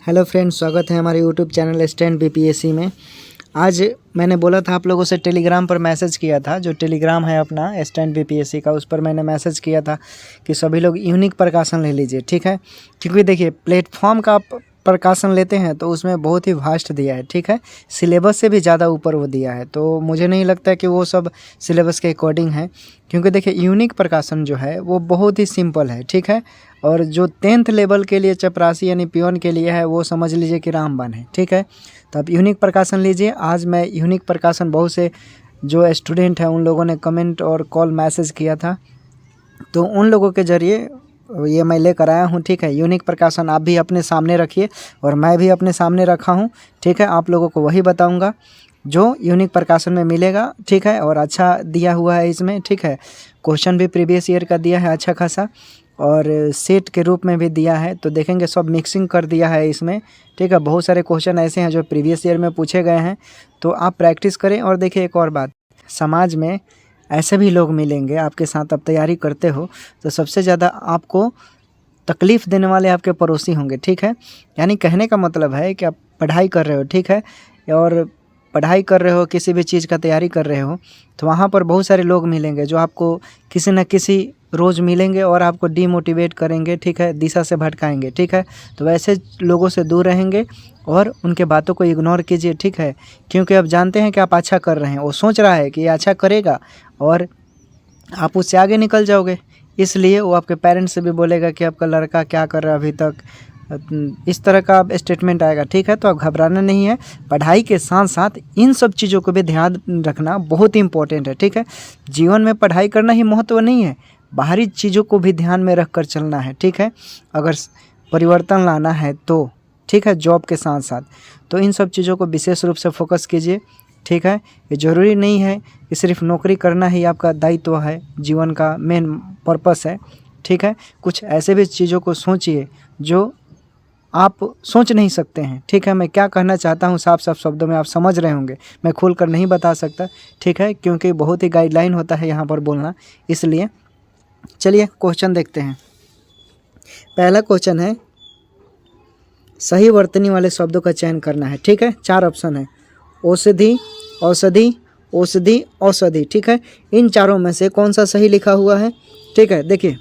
Hello friends, स्वागत है हमारे यूट्यूब चैनल स्टैंड बीपीएससी में। आज मैंने बोला था आप लोगों से टेलीग्राम पर मैसेज किया था, जो टेलीग्राम है अपना स्टैंड बीपीएससी का, उस पर मैंने मैसेज किया था कि सभी लोग यूनिक प्रकाशन ले लीजिए, ठीक है। क्योंकि देखिए प्लेटफॉर्म का आप प्रकाशन लेते हैं तो उसमें बहुत ही वास्ट दिया है, ठीक है। सिलेबस से भी ज़्यादा ऊपर वो दिया है, तो मुझे नहीं लगता कि वो सब सिलेबस के अकॉर्डिंग है। क्योंकि देखिए यूनिक प्रकाशन जो है वो बहुत ही सिंपल है, ठीक है। और जो 10th लेवल के लिए चपरासी यानी पियोन के लिए है वो समझ लीजिए कि रामबाण है, ठीक है। तो आप यूनिक प्रकाशन लीजिए। आज मैं यूनिक प्रकाशन बहुत से जो स्टूडेंट हैं उन लोगों ने कमेंट और कॉल मैसेज किया था, तो उन लोगों के ज़रिए ये मैं लेकर आया हूँ, ठीक है। यूनिक प्रकाशन आप भी अपने सामने रखिए और मैं भी अपने सामने रखा हूँ, ठीक है। आप लोगों को वही बताऊँगा जो यूनिक प्रकाशन में मिलेगा, ठीक है। और अच्छा दिया हुआ है इसमें, ठीक है। क्वेश्चन भी प्रीवियस ईयर का दिया है अच्छा खासा, और सेट के रूप में भी दिया है। तो देखेंगे सब मिक्सिंग कर दिया है इसमें, ठीक है। बहुत सारे क्वेश्चन ऐसे हैं जो प्रीवियस ईयर में पूछे गए हैं, तो आप प्रैक्टिस करें। और देखिए एक और बात, समाज में ऐसे भी लोग मिलेंगे आपके साथ, आप तैयारी करते हो तो सबसे ज़्यादा आपको तकलीफ़ देने वाले आपके पड़ोसी होंगे, ठीक है। यानी कहने का मतलब है कि आप पढ़ाई कर रहे हो, ठीक है, और पढ़ाई कर रहे हो, किसी भी चीज़ का तैयारी कर रहे हो, तो वहाँ पर बहुत सारे लोग मिलेंगे जो आपको किसी न किसी रोज़ मिलेंगे और आपको डीमोटिवेट करेंगे, ठीक है, दिशा से भटकाएंगे, ठीक है। तो वैसे लोगों से दूर रहेंगे और उनके बातों को इग्नोर कीजिए, ठीक है। क्योंकि आप जानते हैं कि आप अच्छा कर रहे हैं, वो सोच रहा है कि ये अच्छा करेगा और आप उससे आगे निकल जाओगे, इसलिए वो आपके पेरेंट्स से भी बोलेगा कि आपका लड़का क्या कर रहा है अभी तक, इस तरह का स्टेटमेंट आएगा, ठीक है। तो आप घबराना नहीं है, पढ़ाई के साथ साथ इन सब चीज़ों को भी ध्यान रखना बहुत ही इंपॉर्टेंट है, ठीक है। जीवन में पढ़ाई करना ही महत्व नहीं है, बाहरी चीज़ों को भी ध्यान में रख कर चलना है, ठीक है। अगर परिवर्तन लाना है तो, ठीक है, जॉब के साथ साथ, तो इन सब चीज़ों को विशेष रूप से फोकस कीजिए, ठीक है। ये ज़रूरी नहीं है कि सिर्फ नौकरी करना ही आपका दायित्व है, जीवन का मेन पर्पस है, ठीक है। कुछ ऐसे भी चीज़ों को सोचिए जो आप सोच नहीं सकते हैं, ठीक है। मैं क्या कहना चाहता हूँ साफ साफ शब्दों में आप समझ रहे होंगे, मैं खोल कर नहीं बता सकता, ठीक है, क्योंकि बहुत ही गाइडलाइन होता है यहाँ पर बोलना, इसलिए। चलिए क्वेश्चन देखते हैं। पहला क्वेश्चन है, सही वर्तनी वाले शब्दों का चयन करना है, ठीक है। 4 ऑप्शन है, औषधि, औषधि, औषधि, औषधि, ठीक है। इन चारों में से कौन सा सही लिखा हुआ है, ठीक है। देखिए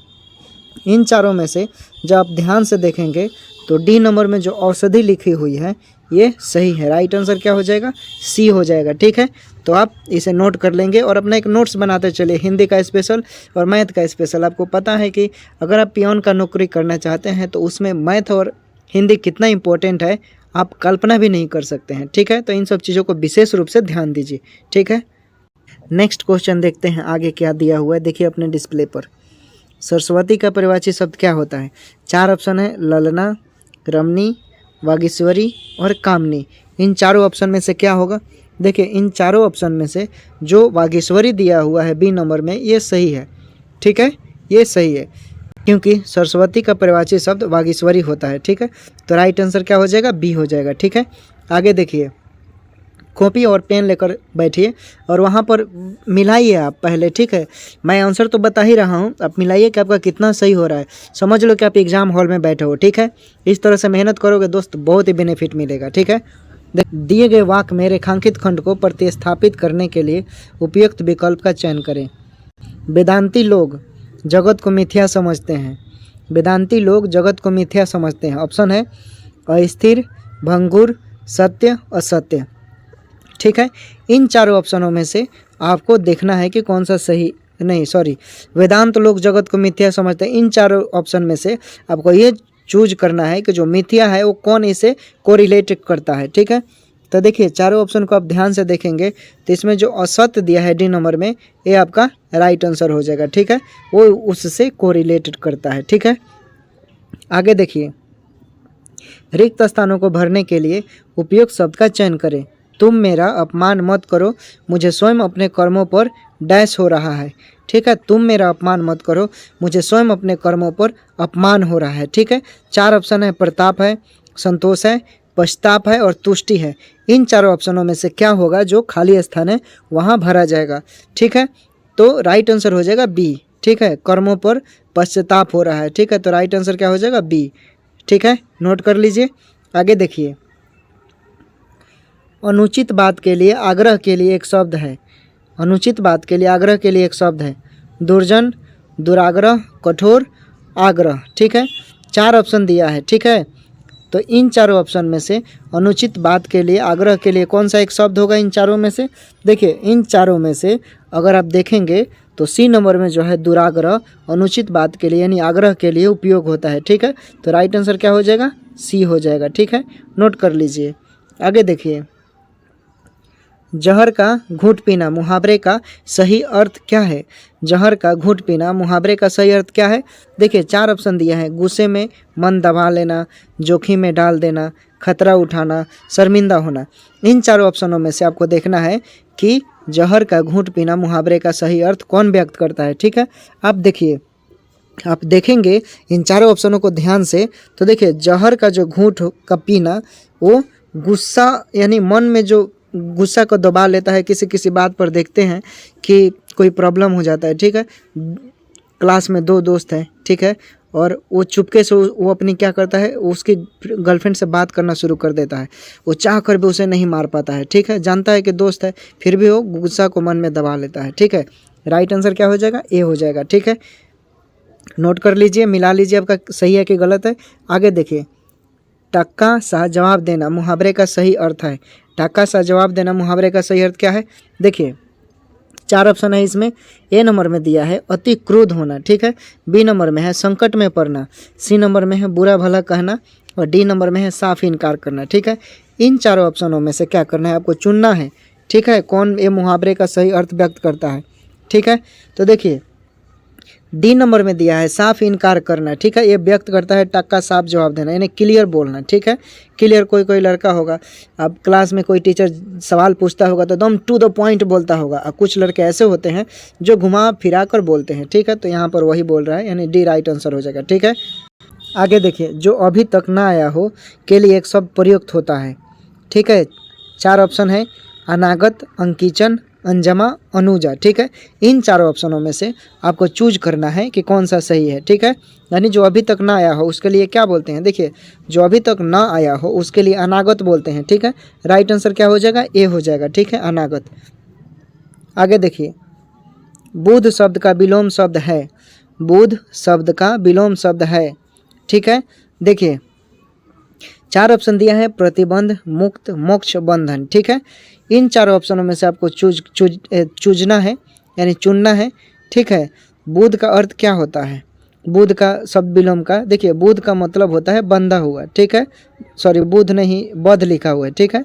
इन चारों में से जब आप ध्यान से देखेंगे तो डी नंबर में जो औषधि लिखी हुई है ये सही है। राइट आंसर क्या हो जाएगा, सी हो जाएगा, ठीक है। तो आप इसे नोट कर लेंगे और अपना एक नोट्स बनाते चलिए, हिंदी का स्पेशल और मैथ का स्पेशल। आपको पता है कि अगर आप पियोन का नौकरी करना चाहते हैं तो उसमें मैथ और हिंदी कितना इंपॉर्टेंट है आप कल्पना भी नहीं कर सकते हैं, ठीक है। तो इन सब चीज़ों को विशेष रूप से ध्यान दीजिए, ठीक है। नेक्स्ट क्वेश्चन देखते हैं आगे क्या दिया हुआ है, देखिए अपने डिस्प्ले पर। सरस्वती का परिवाची शब्द क्या होता है। 4 ऑप्शन है, ललना, रमणी, वागीश्वरी और कामनी। इन चारों ऑप्शन में से क्या होगा। देखिए इन चारों ऑप्शन में से जो वागीश्वरी दिया हुआ है बी नंबर में ये सही है, ठीक है, ये सही है, क्योंकि सरस्वती का परिवाची शब्द वागीश्वरी होता है, ठीक है। तो राइट आंसर क्या हो जाएगा, बी हो जाएगा, ठीक है। आगे देखिए, कॉपी और पेन लेकर बैठिए और वहाँ पर मिलाइए आप पहले, ठीक है। मैं आंसर तो बता ही रहा हूँ, आप मिलाइए कि आपका कितना सही हो रहा है। समझ लो कि आप एग्जाम हॉल में बैठे हो, ठीक है। इस तरह से मेहनत करोगे दोस्त, बहुत ही बेनिफिट मिलेगा, ठीक है। दिए गए वाक्य में रेखांकित खंड को प्रतिस्थापित करने के लिए उपयुक्त विकल्प का चयन करें। वेदांती लोग जगत को मिथ्या समझते हैं। वेदांती लोग जगत को मिथ्या समझते हैं। ऑप्शन है अस्थिर, भंगुर, सत्य, असत्य, ठीक है। इन चारों ऑप्शनों में से आपको देखना है कि कौन सा सही, नहीं सॉरी, वेदांत लोग जगत को मिथ्या समझते हैं। इन चारों ऑप्शन में से आपको ये चूज करना है कि जो मिथ्या है वो कौन इसे कोरिलेट करता है, ठीक है। तो देखिए चारों ऑप्शन को आप ध्यान से देखेंगे तो इसमें जो असत्य दिया है डी नंबर में ये आपका राइट आंसर हो जाएगा, ठीक है। वो उससे कोरिलेटेड करता है, ठीक है। आगे देखिए, रिक्त स्थानों को भरने के लिए उपयुक्त शब्द का चयन करें। तुम मेरा अपमान मत करो, मुझे स्वयं अपने कर्मों पर डैश हो रहा है, ठीक है। तुम मेरा अपमान मत करो, मुझे स्वयं अपने कर्मों पर अपमान हो रहा है, ठीक है। 4 ऑप्शन है, प्रताप है, संतोष है, पश्चाताप है और तुष्टि है। इन चारों ऑप्शनों में से क्या होगा, जो खाली स्थान है वहाँ भरा जाएगा, ठीक है। तो राइट आंसर हो जाएगा बी, ठीक है। कर्मों पर पश्चाताप हो रहा है, ठीक है। तो राइट आंसर क्या हो जाएगा, बी, ठीक है। नोट कर लीजिए। आगे देखिए, अनुचित बात के लिए आग्रह के लिए एक शब्द है। अनुचित बात के लिए आग्रह के लिए एक शब्द है, दुर्जन, दुराग्रह, कठोर, आग्रह। ठीक है, 4 ऑप्शन दिया है। ठीक है, तो इन चारों ऑप्शन में से अनुचित बात के लिए आग्रह के लिए कौन सा एक शब्द होगा इन चारों में से? देखिए, इन चारों में से अगर आप देखेंगे तो सी नंबर में जो है दुराग्रह अनुचित बात के लिए यानी आग्रह के लिए उपयोग होता है। ठीक है, तो राइट आंसर क्या हो जाएगा? सी हो जाएगा। ठीक है, नोट कर लीजिए। आगे देखिए, जहर का घूंट पीना मुहावरे का सही अर्थ क्या है? जहर का घूंट पीना मुहावरे का सही अर्थ क्या है? देखिए, 4 ऑप्शन दिया है, गुस्से में मन दबा लेना, जोखिम में डाल देना, खतरा उठाना, शर्मिंदा होना। इन चारों ऑप्शनों में से आपको देखना है कि जहर का घूंट पीना मुहावरे का सही अर्थ कौन व्यक्त करता है। ठीक है, आप देखिए, आप देखेंगे इन चारों ऑप्शनों को ध्यान से, तो देखिए जहर का जो घूंट का पीना वो गुस्सा यानी मन में जो गुस्सा को दबा लेता है। किसी किसी बात पर देखते हैं कि कोई प्रॉब्लम हो जाता है। ठीक है, क्लास में 2 दोस्त हैं। ठीक है, और वो चुपके से वो अपनी क्या करता है, उसकी गर्लफ्रेंड से बात करना शुरू कर देता है। वो चाह कर भी उसे नहीं मार पाता है। ठीक है, जानता है कि दोस्त है, फिर भी वो गुस्सा को मन में दबा लेता है। ठीक है, राइट आंसर क्या हो जाएगा? ए हो जाएगा। ठीक है, नोट कर लीजिए, मिला लीजिए आपका सही है कि गलत है। आगे देखिए, टक्का सा जवाब देना मुहावरे का सही अर्थ है। टक्का सा जवाब देना मुहावरे का सही अर्थ क्या है? देखिए, 4 ऑप्शन है इसमें। ए नंबर में दिया है अति क्रोध होना। ठीक है, बी नंबर में है संकट में पड़ना, सी नंबर में है बुरा भला कहना, और डी नंबर में है साफ इनकार करना। ठीक है, इन चारों ऑप्शनों में से क्या करना है, आपको चुनना है। ठीक है, कौन ये मुहावरे का सही अर्थ व्यक्त करता है। ठीक है, तो देखिए डी नंबर में दिया है साफ इनकार करना। ठीक है, ये व्यक्त करता है टक्का साफ जवाब देना यानी क्लियर बोलना। ठीक है, क्लियर, कोई लड़का होगा, अब क्लास में कोई टीचर सवाल पूछता होगा तो एकदम टू द पॉइंट बोलता होगा, और कुछ लड़के ऐसे होते हैं जो घुमा फिरा कर बोलते हैं। ठीक है, तो यहाँ पर वही बोल रहा है यानी डी राइट आंसर हो जाएगा। ठीक है, आगे देखिए, जो अभी तक ना आया हो के लिए एक शब्द प्रयुक्त होता है। ठीक है, 4 ऑप्शन है, अनागत, अंकिचन, अंजमा, अनुजा। ठीक है, इन चारों ऑप्शनों में से आपको चूज करना है कि कौन सा सही है। ठीक है, यानी जो अभी तक ना आया हो उसके लिए क्या बोलते हैं? देखिए, जो अभी तक ना आया हो उसके लिए अनागत बोलते हैं। ठीक है, राइट आंसर क्या हो जाएगा? ए हो जाएगा। ठीक है, अनागत। आगे देखिए, बुध शब्द का विलोम शब्द है। बुध शब्द का विलोम शब्द है। ठीक है, देखिए 4 ऑप्शन दिया है, प्रतिबंध, मुक्त, मोक्ष, बंधन। ठीक है, इन चारों ऑप्शनों में से आपको चूजना है यानी चुनना है। ठीक है, बुध का अर्थ क्या होता है? बुध का शब्द विलोम का, देखिए बुध का मतलब होता है बंधा हुआ। ठीक है, सॉरी बुध नहीं, बध लिखा हुआ है। ठीक है,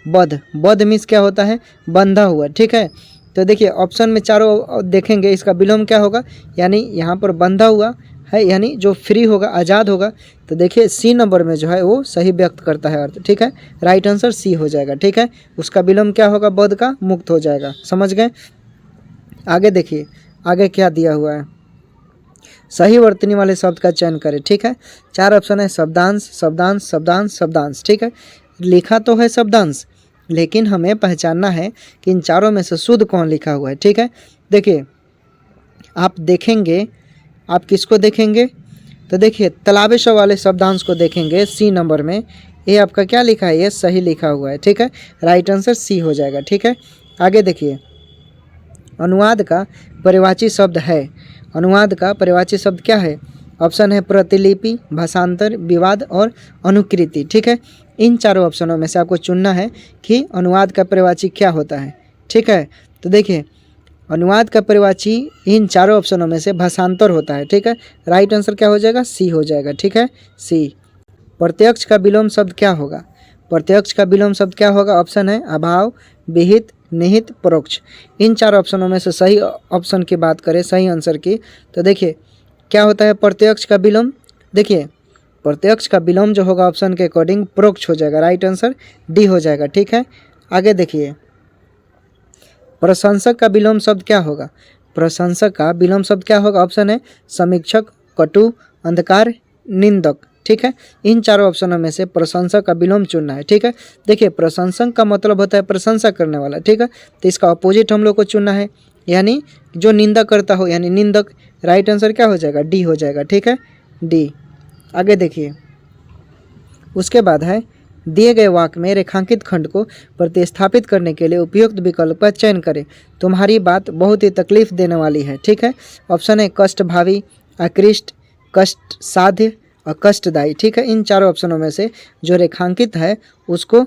बध, बध मीन्स क्या होता है? बंधा हुआ। ठीक है, तो देखिए ऑप्शन में चारों देखेंगे, इसका विलोम क्या होगा? यानी यहाँ पर बंधा हुआ है यानी जो फ्री होगा, आज़ाद होगा। तो देखिए सी नंबर में जो है वो सही व्यक्त करता है अर्थ। ठीक है, राइट आंसर सी हो जाएगा। ठीक है, उसका विलोम क्या होगा? बध का, मुक्त हो जाएगा। समझ गए? आगे देखिए, आगे क्या दिया हुआ है, सही वर्तनी वाले शब्द का चयन करें। ठीक है, 4 ऑप्शन है, शब्दांश, शब्दांश, शब्दांश, शब्दांश। ठीक है, लिखा तो है शब्दांश, लेकिन हमें पहचानना है कि इन चारों में से शुद्ध कौन लिखा हुआ है। ठीक है, देखिए आप देखेंगे, आप किसको देखेंगे? तो देखिए तालाबेश वाले शब्दांश को देखेंगे सी नंबर में। ये आपका क्या लिखा है? ये सही लिखा हुआ है। ठीक है, राइट आंसर सी हो जाएगा। ठीक है, आगे देखिए, अनुवाद का पर्यायवाची शब्द है। अनुवाद का पर्यायवाची शब्द क्या है? ऑप्शन है प्रतिलिपि, भाषांतर, विवाद और अनुकृति। ठीक है, इन चारों ऑप्शनों में से आपको चुनना है कि अनुवाद का पर्यायवाची क्या होता है। ठीक है, तो देखिए अनुवाद का पर्यायवाची इन चारों ऑप्शनों में से भाषांतर होता है। ठीक है, राइट आंसर क्या हो जाएगा? सी हो जाएगा। ठीक है, सी। प्रत्यक्ष का विलोम शब्द क्या होगा? प्रत्यक्ष का विलोम शब्द क्या होगा? ऑप्शन है अभाव, विहित, निहित, परोक्ष। इन 4 ऑप्शनों में से सही ऑप्शन की बात करें, सही आंसर की, तो देखिए क्या होता है प्रत्यक्ष का विलोम? देखिए प्रत्यक्ष का विलोम जो होगा ऑप्शन के अकॉर्डिंग परोक्ष हो जाएगा। राइट आंसर डी हो जाएगा। ठीक है, आगे देखिए, प्रशंसक का विलोम शब्द क्या होगा? प्रशंसक का विलोम शब्द क्या होगा? ऑप्शन है समीक्षक, कटु, अंधकार, निंदक। ठीक है, इन चारों ऑप्शनों में से प्रशंसक का विलोम चुनना है। ठीक है, देखिए प्रशंसक का मतलब होता है प्रशंसा करने वाला। ठीक है, तो इसका अपोजिट हम लोग को चुनना है यानी जो निंदा करता हो यानी निंदक। राइट आंसर क्या हो जाएगा? डी हो जाएगा। ठीक है, डी। आगे देखिए, उसके बाद है दिए गए वाक्य में रेखांकित खंड को प्रतिस्थापित करने के लिए उपयुक्त विकल्प का चयन करें। तुम्हारी बात बहुत ही तकलीफ देने वाली है। ठीक है, ऑप्शन है कष्टभावी, अकृष्ट, कष्ट साध्य और कष्टदायी। ठीक है, इन चारों ऑप्शनों में से जो रेखांकित है उसको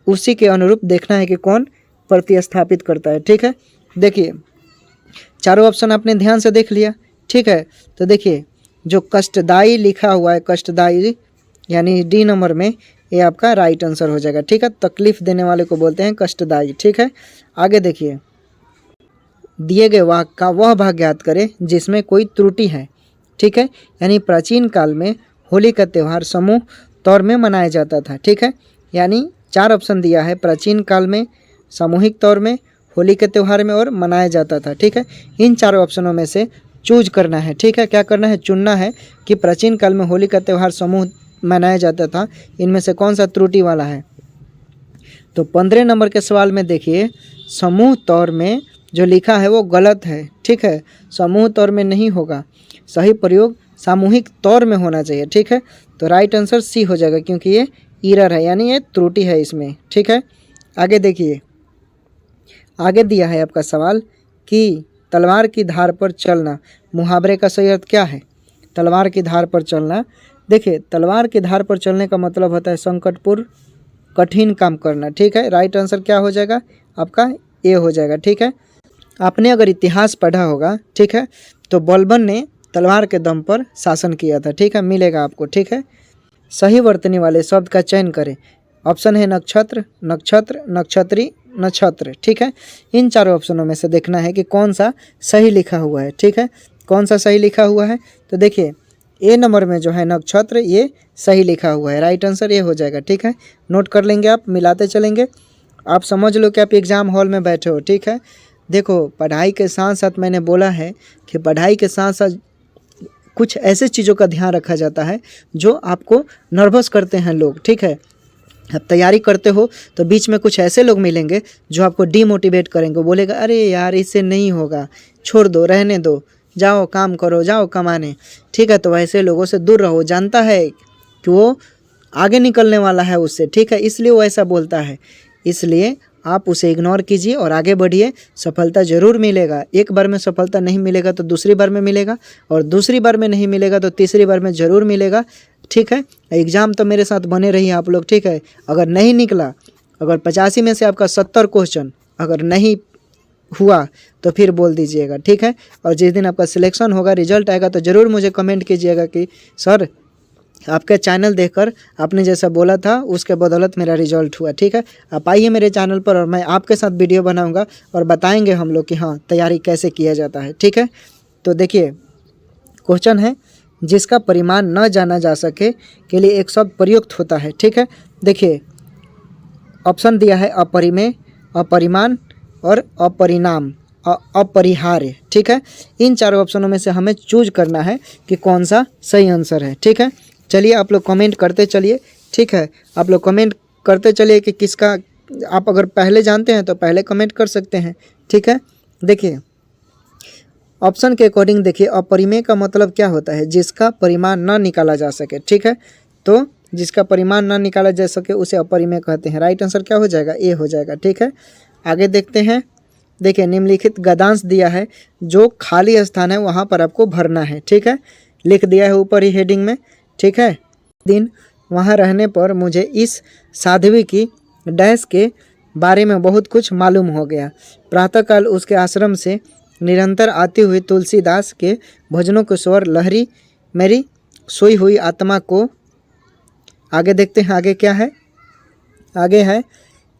उसी के अनुरूप देखना है कि कौन प्रतिस्थापित करता है। ठीक है, देखिए चारों ऑप्शन आपने ध्यान से देख लिया। ठीक है, तो देखिए जो कष्टदायी लिखा हुआ है, कष्टदायी यानी डी नंबर में, ये आपका राइट आंसर हो जाएगा। ठीक है, तकलीफ देने वाले को बोलते हैं कष्टदायी। ठीक है, आगे देखिए दिए गए वाक्य का वह भाग ज्ञात करें जिसमें कोई त्रुटि है। ठीक है, यानी प्राचीन काल में होली का त्यौहार समूह तौर में मनाया जाता था। ठीक है, यानी 4 ऑप्शन दिया है, प्राचीन काल में, सामूहिक तौर में, होली के त्यौहार में और मनाया जाता था। ठीक है, इन चारों ऑप्शनों में से चूज करना है। ठीक है, क्या करना है, चुनना है कि प्राचीन काल में होली का त्यौहार समूह मनाया जाता था, इनमें से कौन सा त्रुटि वाला है। तो 15 नंबर के सवाल में देखिए समूह तौर में जो लिखा है वो गलत है। ठीक है, समूह तौर में नहीं होगा, सही प्रयोग सामूहिक तौर में होना चाहिए। ठीक है, तो राइट आंसर सी हो जाएगा क्योंकि ये एरर है, यानी ये त्रुटि है इसमें। ठीक है, आगे देखिए आगे दिया है आपका सवाल कि तलवार की धार पर चलना मुहावरे का सही अर्थ क्या है। तलवार की धार पर चलना, देखिए तलवार की धार पर चलने का मतलब होता है संकटपूर्ण कठिन काम करना। ठीक है, राइट आंसर क्या हो जाएगा आपका, ए हो जाएगा। ठीक है, आपने अगर इतिहास पढ़ा होगा, ठीक है, तो बलबन ने तलवार के दम पर शासन किया था। ठीक है, मिलेगा आपको। ठीक है, सही वर्तनी वाले शब्द का चयन करें। ऑप्शन है नक्षत्र, नक्षत्र, नक्षत्री, नक्षत्र। ठीक है, इन चारों ऑप्शनों में से देखना है कि कौन सा सही लिखा हुआ है। ठीक है, कौन सा सही लिखा हुआ है, तो देखिए ए नंबर में जो है नक्षत्र, ये सही लिखा हुआ है, राइट आंसर ये हो जाएगा। ठीक है, नोट कर लेंगे, आप मिलाते चलेंगे। आप समझ लो कि आप एग्ज़ाम हॉल में बैठे हो। ठीक है, देखो पढ़ाई के साथ साथ मैंने बोला है कि पढ़ाई के साथ साथ कुछ ऐसे चीज़ों का ध्यान रखा जाता है जो आपको नर्वस करते हैं लोग। ठीक है, अब तैयारी करते हो तो बीच में कुछ ऐसे लोग मिलेंगे जो आपको डीमोटिवेट करेंगे, बोलेगा अरे यार इससे नहीं होगा, छोड़ दो, रहने दो, जाओ काम करो, जाओ कमाने। ठीक है, तो ऐसे लोगों से दूर रहो, जानता है कि वो आगे निकलने वाला है उससे। ठीक है, इसलिए वो ऐसा बोलता है, इसलिए आप उसे इग्नोर कीजिए और आगे बढ़िए, सफलता ज़रूर मिलेगा। एक बार में सफलता नहीं मिलेगा तो दूसरी बार में मिलेगा, और दूसरी बार में नहीं मिलेगा तो तीसरी बार में ज़रूर मिलेगा। ठीक है, एग्ज़ाम तो मेरे साथ बने रहिए आप लोग। ठीक है, अगर नहीं निकला, अगर 85 में से आपका 70 क्वेश्चन अगर नहीं हुआ तो फिर बोल दीजिएगा। ठीक है, और जिस दिन आपका सिलेक्शन होगा, रिजल्ट आएगा, तो ज़रूर मुझे कमेंट कीजिएगा कि सर आपका चैनल देखकर आपने जैसा बोला था उसके बदौलत मेरा रिजल्ट हुआ। ठीक है, आप आइए मेरे चैनल पर और मैं आपके साथ वीडियो बनाऊंगा और बताएंगे हम लोग कि हाँ तैयारी कैसे किया जाता है। ठीक है, तो देखिए क्वेश्चन है जिसका परिमाण न जाना जा सके के लिए एक शब्द प्रयुक्त होता है। ठीक है, देखिए ऑप्शन दिया है अपरिमेय, अपरिमाण और अपरिणाम, अपरिहार्य। ठीक है, इन चारों ऑप्शनों में से हमें चूज करना है कि कौन सा सही आंसर है। ठीक है, चलिए आप लोग कमेंट करते चलिए। ठीक है, आप लोग कमेंट करते चलिए कि किसका, आप अगर पहले जानते हैं तो पहले कमेंट कर सकते हैं। ठीक है, देखिए ऑप्शन के अकॉर्डिंग देखिए अपरिमेय का मतलब क्या होता है, जिसका परिमाण ना निकाला जा सके। ठीक है, तो जिसका परिमाण ना निकाला जा सके उसे अपरिमेय कहते हैं। राइट आंसर क्या हो जाएगा, ए हो जाएगा। ठीक है, आगे देखते हैं। देखिए निम्नलिखित गद्यांश दिया है, जो खाली स्थान है वहाँ पर आपको भरना है। ठीक है, लिख दिया है ऊपर ही हेडिंग में। ठीक है, दिन वहाँ रहने पर मुझे इस साध्वी की डैश के बारे में बहुत कुछ मालूम हो गया। प्रातःकाल उसके आश्रम से निरंतर आती हुई तुलसीदास के भजनों के स्वर लहरी मेरी सोई हुई आत्मा को, आगे देखते हैं आगे क्या है, आगे है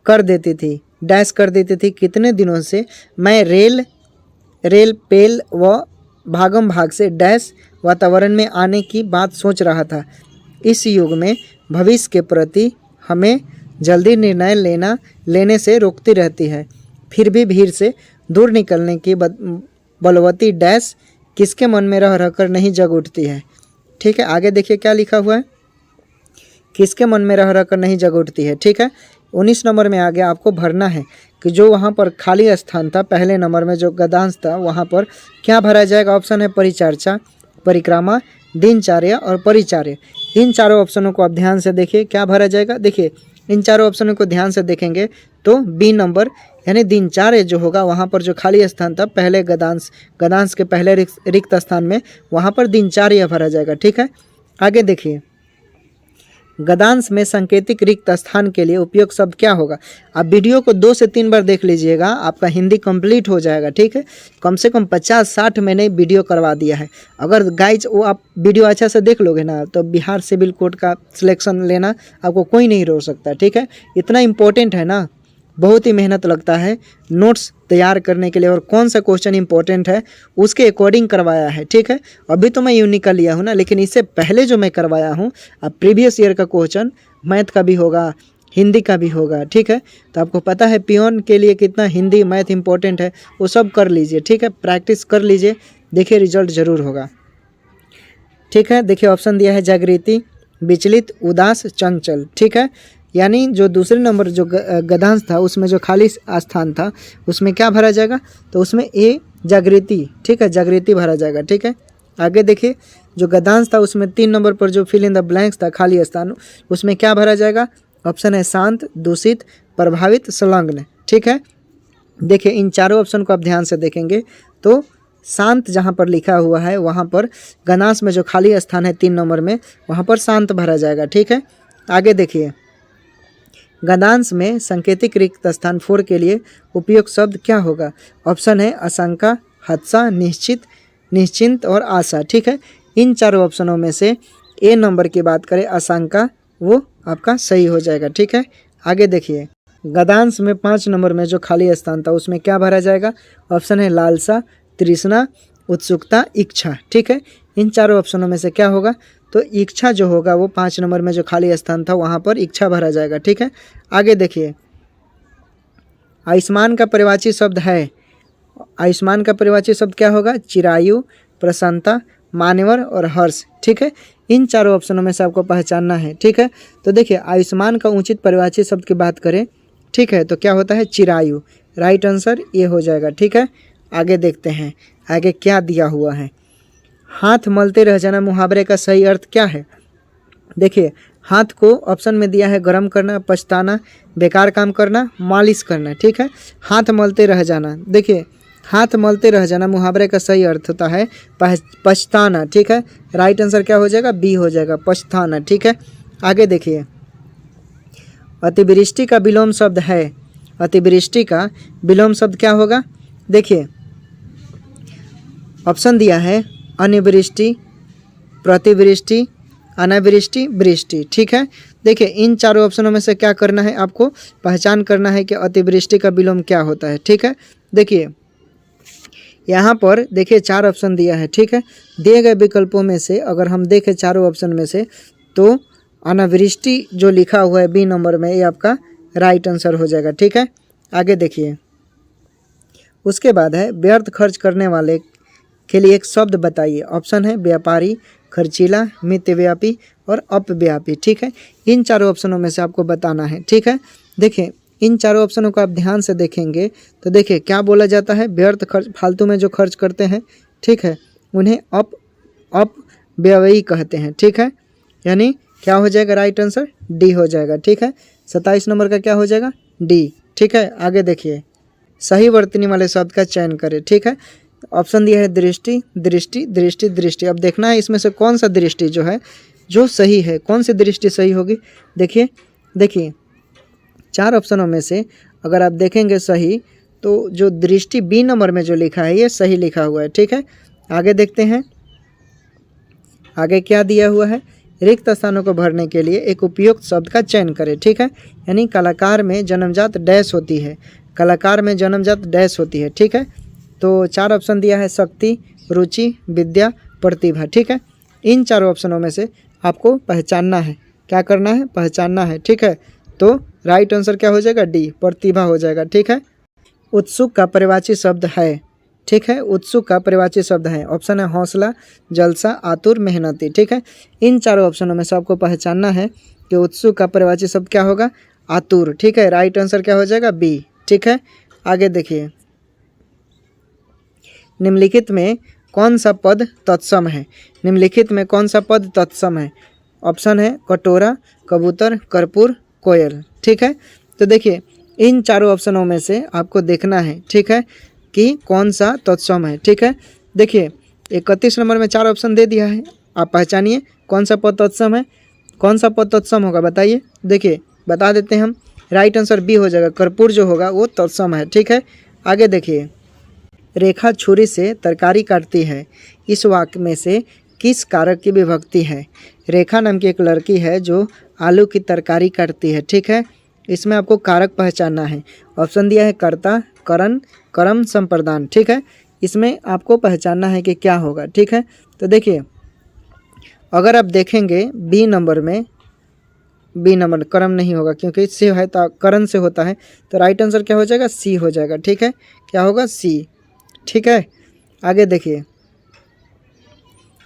कर देती थी, डैश कर देती थी। कितने दिनों से मैं रेल पेल व भागम भाग से डैश वातावरण में आने की बात सोच रहा था। इस युग में भविष्य के प्रति हमें जल्दी निर्णय लेने से रोकती रहती है, फिर भी भीड़ से दूर निकलने की बलवती डैश किसके मन में रह रहकर नहीं जग उठती है। ठीक है, आगे देखिए क्या लिखा हुआ है, किसके मन में रह रहकर नहीं जग उठती है। ठीक है, 19 नंबर में आगे आपको भरना है कि जो वहाँ पर खाली स्थान था, पहले नंबर में जो गद्यांश था वहाँ पर क्या भरा जाएगा। ऑप्शन है परिचर्चा, परिक्रमा, दिनचर्या और परिचर्या। इन चारों ऑप्शनों को आप ध्यान से देखिए, क्या भरा जाएगा। देखिए इन चारों ऑप्शनों को ध्यान से देखेंगे तो बी नंबर यानी दिनचर्या जो होगा वहाँ पर जो खाली स्थान था पहले गद्यांश के पहले रिक्त स्थान में, वहाँ पर दिनचर्या भरा जाएगा। ठीक है, आगे देखिए गद्यांश में सांकेतिक रिक्त स्थान के लिए उपयोग शब्द क्या होगा। आप वीडियो को 2 से 3 बार देख लीजिएगा, आपका हिंदी कंप्लीट हो जाएगा। ठीक है, कम से कम 50-60 मैंने वीडियो करवा दिया है। अगर गाइज वो आप वीडियो अच्छा से देख लोगे ना तो बिहार सिविल कोड का सिलेक्शन लेना आपको कोई नहीं रोक सकता। ठीक है, इतना इम्पोर्टेंट है ना, बहुत ही मेहनत लगता है नोट्स तैयार करने के लिए, और कौन सा क्वेश्चन इंपॉर्टेंट है उसके अकॉर्डिंग करवाया है। ठीक है, अभी तो मैं यूनिक का लिया हूँ ना, लेकिन इससे पहले जो मैं करवाया हूँ अब प्रीवियस ईयर का क्वेश्चन मैथ का भी होगा, हिंदी का भी होगा। ठीक है, तो आपको पता है पियोन के लिए कितना हिंदी मैथ इंपॉर्टेंट है, वो सब कर लीजिए। ठीक है, प्रैक्टिस कर लीजिए, देखिए रिजल्ट ज़रूर होगा। ठीक है, देखिए ऑप्शन दिया है जागृति, विचलित, उदास, चंचल। ठीक है, यानी जो दूसरे नंबर जो गद्यांश था उसमें जो खाली स्थान था उसमें क्या भरा जाएगा, तो उसमें ए जागृति। ठीक है, जागृति भरा जाएगा। ठीक है, आगे देखिए जो गद्यांश था उसमें 3 नंबर पर जो फिल इन द ब्लैंक्स था खाली स्थान, उसमें क्या भरा जाएगा। ऑप्शन है शांत, दूषित, प्रभावित, संलग्न। ठीक है, देखिए इन चारों ऑप्शन को आप ध्यान से देखेंगे तो शांत जहाँ पर लिखा हुआ है वहाँ पर गद्यांश में जो खाली स्थान है 3 नंबर में वहाँ पर शांत भरा जाएगा। ठीक है, आगे देखिए गद्यांश में सांकेतिक रिक्त स्थान 4 के लिए उपयुक्त शब्द क्या होगा। ऑप्शन है आशंका, हत्सा, निश्चित, निश्चिंत और आशा। ठीक है, इन चारों ऑप्शनों में से ए नंबर की बात करें आशंका, वो आपका सही हो जाएगा। ठीक है, आगे देखिए गद्यांश में 5 नंबर में जो खाली स्थान था उसमें क्या भरा जाएगा। ऑप्शन है लालसा, तृष्णा, उत्सुकता, इच्छा। ठीक है, इन चारों ऑप्शनों में से क्या होगा, तो इच्छा जो होगा वो 5 नंबर में जो खाली स्थान था वहाँ पर इच्छा भरा जाएगा। ठीक है, आगे देखिए आयुष्मान का परिवाची शब्द है, आयुष्मान का परिवाची शब्द क्या होगा, चिरायु, प्रसन्नता, मान्यवर और हर्ष। ठीक है, इन चारों ऑप्शनों में से आपको पहचानना है। ठीक है, तो देखिए आयुष्मान का उचित परिवाची शब्द की बात करें, ठीक है, तो क्या होता है चिरायु, राइट आंसर ये हो जाएगा। ठीक है, आगे देखते हैं आगे क्या दिया हुआ है। हाथ मलते रह जाना मुहावरे का सही अर्थ क्या है। देखिए हाथ को ऑप्शन में दिया है गरम करना, पछताना, बेकार काम करना, मालिश करना। ठीक है, हाथ मलते रह जाना, देखिए हाथ मलते रह जाना मुहावरे का सही अर्थ होता है पछताना। ठीक है, राइट आंसर क्या हो जाएगा, बी हो जाएगा, पछताना। ठीक है, आगे देखिए अतिवृष्टि का विलोम शब्द है, अतिवृष्टि का विलोम शब्द क्या होगा। देखिए ऑप्शन दिया है अनिवृष्टि, प्रतिवृष्टि, अनावृष्टि, वृष्टि। ठीक है, देखिए इन चारों ऑप्शनों में से क्या करना है, आपको पहचान करना है कि अतिवृष्टि का विलोम क्या होता है। ठीक है, देखिए यहाँ पर देखिए 4 ऑप्शन दिया है। ठीक है, दिए गए विकल्पों में से अगर हम देखें चारों ऑप्शन में से तो अनावृष्टि जो लिखा हुआ है बी नंबर में ये आपका राइट आंसर हो जाएगा। ठीक है, आगे देखिए उसके बाद है व्यर्थ खर्च करने वाले के लिए एक शब्द बताइए। ऑप्शन है व्यापारी, खर्चीला, मितव्यापी और अपव्यापी। ठीक है, इन चारों ऑप्शनों में से आपको बताना है। ठीक है, देखिए इन चारों ऑप्शनों को आप ध्यान से देखेंगे तो देखिए क्या बोला जाता है, व्यर्थ खर्च फालतू में जो खर्च करते हैं, ठीक है, उन्हें अपव्ययी कहते हैं। ठीक है, यानी क्या हो जाएगा राइट आंसर, डी हो जाएगा। ठीक है, 27 नंबर का क्या हो जाएगा, डी। ठीक है, आगे देखिए सही वर्तनी वाले शब्द का चयन करें। ठीक है, ऑप्शन दिया है दृष्टि, दृष्टि, दृष्टि, दृष्टि। अब देखना है इसमें से कौन सा दृष्टि जो है जो सही है, कौन सी दृष्टि सही होगी। देखिए 4 ऑप्शनों में से अगर आप देखेंगे सही तो जो दृष्टि बी नंबर में जो लिखा है ये सही लिखा हुआ है। ठीक है, आगे देखते हैं आगे क्या दिया हुआ है। रिक्त स्थानों को भरने के लिए एक उपयुक्त शब्द का चयन करें। ठीक है, यानी कलाकार में जन्मजात डैश होती है, कलाकार में जन्मजात डैश होती है। ठीक है, तो 4 ऑप्शन दिया है शक्ति, रुचि, विद्या, प्रतिभा। ठीक है, इन चारों ऑप्शनों में से आपको पहचानना है, क्या करना है, पहचानना है। ठीक है, तो राइट आंसर क्या हो जाएगा, डी, प्रतिभा हो जाएगा। ठीक है, उत्सुक का परिवाची शब्द है। ठीक है, उत्सुक का परिवाची शब्द है। ऑप्शन है हौसला, जलसा, आतुर, मेहनती। ठीक है, इन चारों ऑप्शनों में से आपको पहचानना है कि उत्सुक का परिवाची शब्द क्या होगा, आतुर। ठीक है, राइट आंसर क्या हो जाएगा, बी। ठीक है, आगे देखिए निम्नलिखित में कौन सा पद तत्सम है? निम्नलिखित में कौन सा पद तत्सम है? ऑप्शन है कटोरा, कबूतर, कर्पूर, कोयल। ठीक है, तो देखिए इन चारों ऑप्शनों में से आपको देखना है, ठीक है, कि कौन सा तत्सम है। ठीक है, देखिए 31 नंबर में 4 ऑप्शन दे दिया है, आप पहचानिए कौन सा पद तत्सम है। कौन सा पद तत्सम होगा बताइए? देखिए बता देते हैं हम, राइट आंसर बी हो जाएगा, कर्पूर जो होगा वो तत्सम है। ठीक है, आगे देखिए, रेखा छुरी से तरकारी काटती है, इस वाक्य में से किस कारक की विभक्ति है? रेखा नाम की एक लड़की है जो आलू की तरकारी काटती है। ठीक है, इसमें आपको कारक पहचानना है। ऑप्शन दिया है कर्ता, करण, कर्म, संप्रदान। ठीक है, इसमें आपको पहचानना है कि क्या होगा। ठीक है, तो देखिए अगर आप देखेंगे बी नंबर में, बी नंबर कर्म नहीं होगा क्योंकि इससे है तो करण से होता है, तो राइट आंसर क्या हो जाएगा? सी हो जाएगा। ठीक है, क्या होगा? सी। ठीक है, आगे देखिए,